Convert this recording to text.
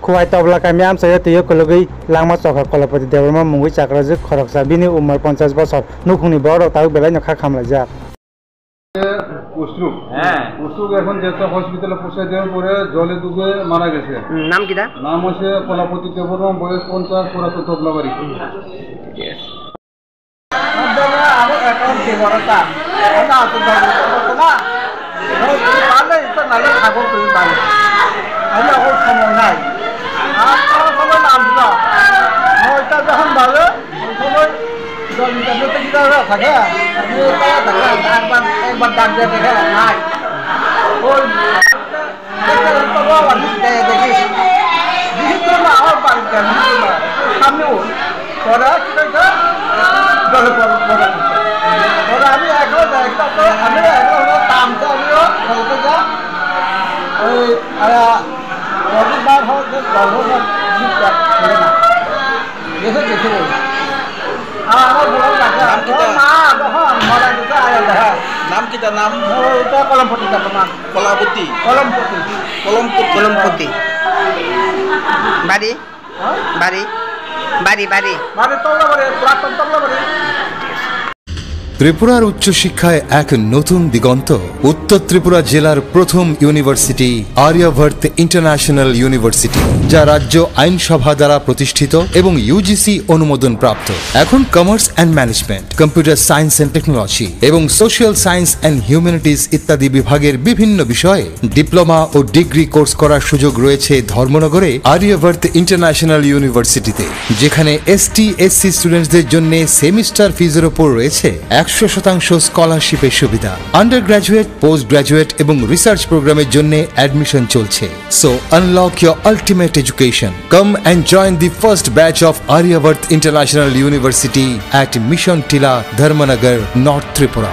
Kuwait tabla kami am saya tiyo kologi langma chokha kolapati devrama mungui chakrajuk khoroksa bini umar 50 bosor nukhuni boro tauk belai nokha khamlaijak উসরুক উসরুক এখন যেটা হসপিটালে পৌঁছে দেওয়ার পরে জলে ডুবে মারা গেছে নাম কি নাম হচ্ছে কলাপতি দেববর্মা বয়স 50 পুরাতো তবলাবাড়ি একবার ডাক দিয়ে দেখে নাই ওই দেখিস আমার বাড়িতে সামনে ওরা কি করছে জলে ওরা আমি এখন আমি এখন তামতে আমিও বলতে যা ওই রবিবার হচ্ছে গল্প ছেড়ে না গেছে গেছে আমার বড় কাছে মা তখন মারা গেছে আয়া দেখা নাম কি তার নাম ওটা কলমপতি তোমার কলাপতি কলমপতি বাড়ি বাড়ি বাড়ি বাড়ি বাড়ি তবলাবাড়ি পুরাতন তবলাবাড়ি ত্রিপুরার উচ্চশিক্ষায় এক নতুন দিগন্ত উত্তর ত্রিপুরা জেলার প্রথম ইউনিভার্সিটি আর্যভট্ট ইন্টারন্যাশনাল ইউনিভার্সিটি যা রাজ্য আইনসভা দ্বারা প্রতিষ্ঠিত এবং ইউজিসি অনুমোদন প্রাপ্ত এখন commerce and management computer science and technology এবং সোশ্যাল সায়েন্স অ্যান্ড হিউম্যানিটিজ ইত্যাদি বিভাগের বিভিন্ন বিষয়ে ডিপ্লোমা ও ডিগ্রি কোর্স করার সুযোগ রয়েছে ধর্মনগরে আর্যভট্ট ইন্টারন্যাশনাল ইউনিভার্সিটিতে যেখানে ST/SC স্টুডেন্টসদের জন্য সেমিস্টার ফিজের উপর রয়েছে 100% স্কলারশিপের সুবিধা আন্ডার গ্রাজুয়েট পোস্ট গ্রাজুয়েট এবং রিসার্চ প্রোগ্রামের জন্য অ্যাডমিশন চলছে so unlock your ultimate education come and join the first batch of Aryabhatta international university at Mission Tilla Dharmanagar north Tripura